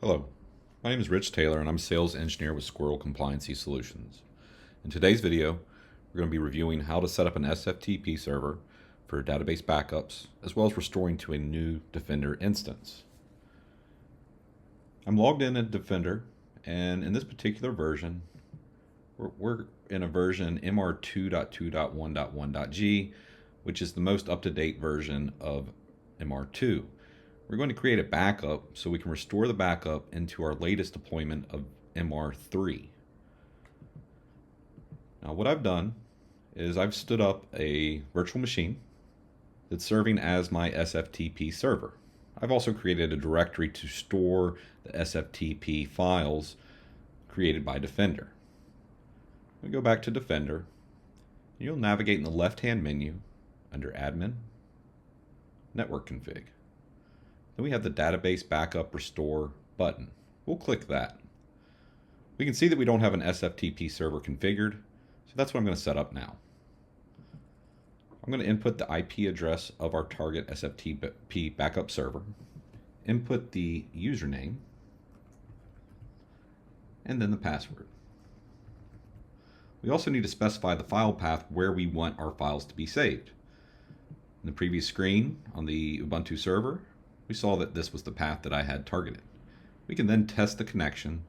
Hello, my name is Rich Taylor and I'm a sales engineer with Squirrel Compliancy Solutions. In today's video, we're going to be reviewing how to set up an SFTP server for database backups, as well as restoring to a new Defender instance. I'm logged in at Defender, and in this particular version, we're in a version MR2.2.1.1.g, which is the most up-to-date version of MR2. We're going to create a backup so we can restore the backup into our latest deployment of MR3. Now what I've done is I've stood up a virtual machine that's serving as my SFTP server. I've also created a directory to store the SFTP files created by Defender. We go back to Defender. You'll navigate in the left-hand menu under Admin, Network Config. Then we have the Database Backup Restore button. We'll click that. We can see that we don't have an SFTP server configured, so that's what I'm going to set up now. I'm going to input the IP address of our target SFTP backup server, input the username, and then the password. We also need to specify the file path where we want our files to be saved. In the previous screen on the Ubuntu server, we saw that this was the path that I had targeted. We can then test the connection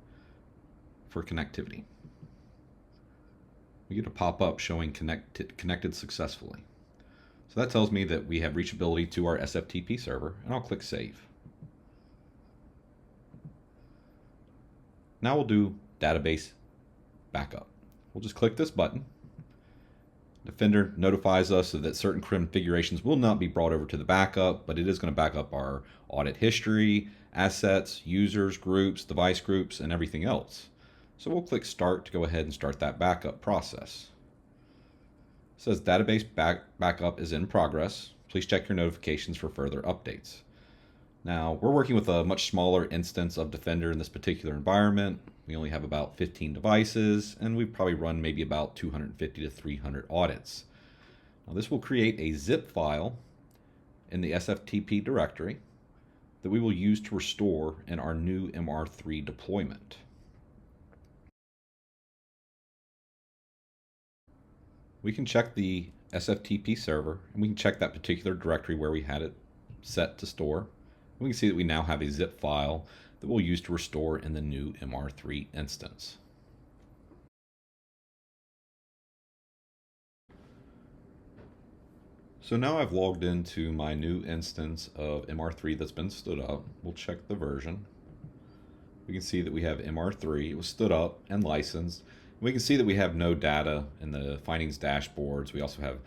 for connectivity. We get a pop-up showing connected successfully. So that tells me that we have reachability to our SFTP server, and I'll click Save. Now we'll do Database Backup. We'll just click this button. Defender notifies us that certain configurations will not be brought over to the backup, but it is going to back up our audit history, assets, users, groups, device groups, and everything else. So we'll click Start to go ahead and start that backup process. It says database backup is in progress. Please check your notifications for further updates. Now, we're working with a much smaller instance of Defender in this particular environment. We only have about 15 devices, and we probably run maybe about 250 to 300 audits. Now, this will create a zip file in the SFTP directory that we will use to restore in our new MR3 deployment. We can check the SFTP server, and we can check that particular directory where we had it set to store. We can see that we now have a zip file that we'll use to restore in the new MR3 instance. So now I've logged into my new instance of MR3 that's been stood up. We'll check the version. We can see that we have MR3. It was stood up and licensed. We can see that we have no data in the findings dashboards. We also have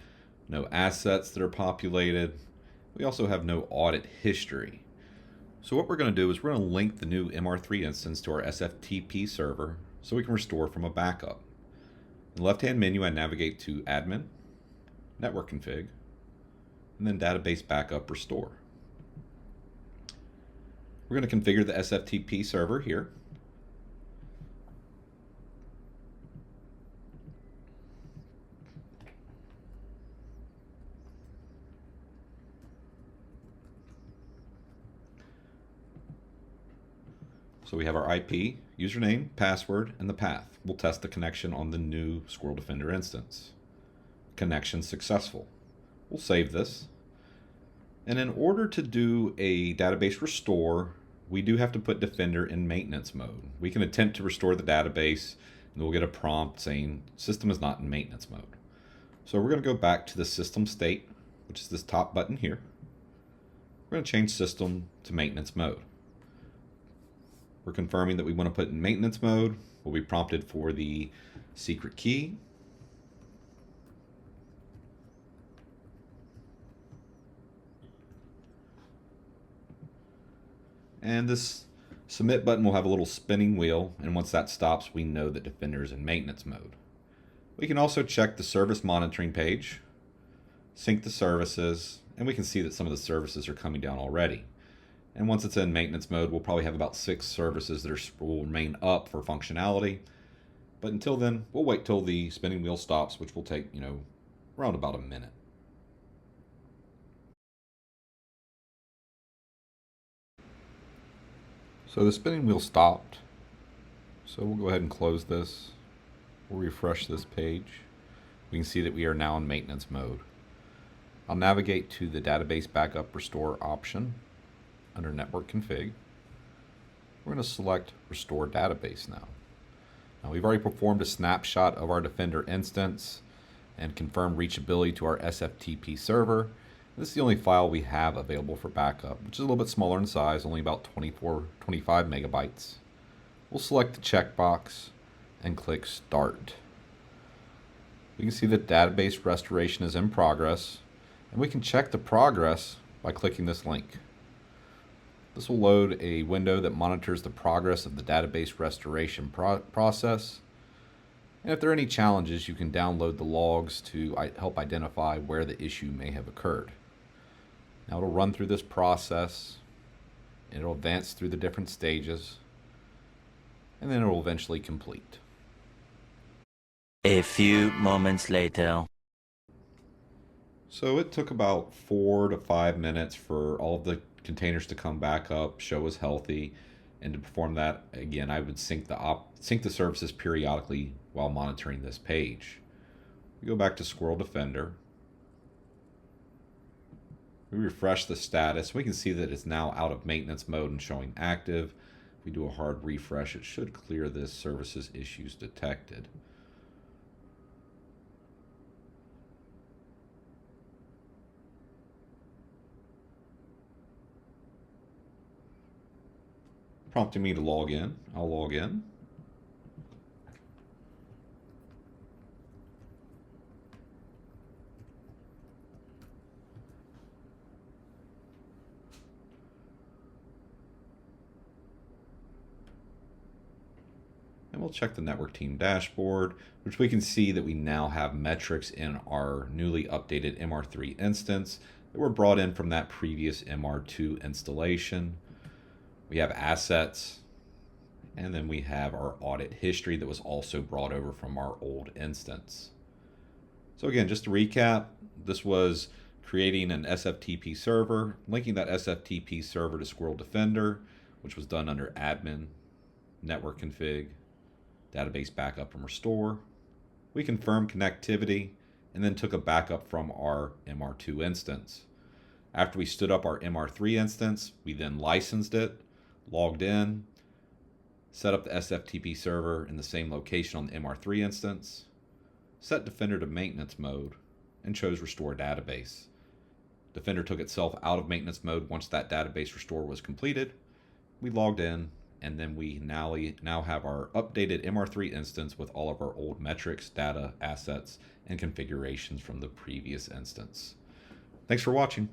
no assets that are populated. We also have no audit history. So what we're going to do is we're going to link the new MR3 instance to our SFTP server so we can restore from a backup. In the left-hand menu, I navigate to Admin, Network Config, and then Database Backup Restore. We're going to configure the SFTP server here. So we have our IP, username, password, and the path. We'll test the connection on the new Squirrel Defender instance. Connection successful. We'll save this. And in order to do a database restore, we do have to put Defender in maintenance mode. We can attempt to restore the database, and we'll get a prompt saying system is not in maintenance mode. So we're going to go back to the system state, which is this top button here. We're going to change system to maintenance mode. We're confirming that we want to put in maintenance mode. We'll be prompted for the secret key. And this submit button will have a little spinning wheel, and once that stops, we know that Defender is in maintenance mode. We can also check the service monitoring page, sync the services, and we can see that some of the services are coming down already. And once it's in maintenance mode, we'll probably have about 6 services that will remain up for functionality. But until then, we'll wait till the spinning wheel stops, which will take, around about a minute. So the spinning wheel stopped. So we'll go ahead and close this. We'll refresh this page. We can see that we are now in maintenance mode. I'll navigate to the database backup restore option under network config. We're going to select restore database now. Now we've already performed a snapshot of our Defender instance and confirmed reachability to our SFTP server. This is the only file we have available for backup, which is a little bit smaller in size, only about 25 megabytes. We'll select the checkbox and click Start. We can see that database restoration is in progress, and we can check the progress by clicking this link. This will load a window that monitors the progress of the database restoration process. And if there are any challenges, you can download the logs to help identify where the issue may have occurred. Now it'll run through this process, and it'll advance through the different stages, and then it will eventually complete. A few moments later. So it took about 4 to 5 minutes for all of the containers to come back up, show as healthy, and to perform that, again, I would sync the services periodically while monitoring this page. We go back to Squirrel Defender. We refresh the status. We can see that it's now out of maintenance mode and showing active. If we do a hard refresh, it should clear this services issues detected. Prompting me to log in. I'll log in. And we'll check the network team dashboard, which we can see that we now have metrics in our newly updated MR3 instance that were brought in from that previous MR2 installation. We have assets, and then we have our audit history that was also brought over from our old instance. So again, just to recap, this was creating an SFTP server, linking that SFTP server to Squirrel Defender, which was done under admin, network config, database backup and restore. We confirmed connectivity and then took a backup from our MR2 instance. After we stood up our MR3 instance, we then licensed it, logged in, set up the SFTP server in the same location on the MR3 instance, set Defender to maintenance mode, and chose Restore Database. Defender took itself out of maintenance mode once that database restore was completed. We logged in, and then we now have our updated MR3 instance with all of our old metrics, data, assets, and configurations from the previous instance. Thanks for watching.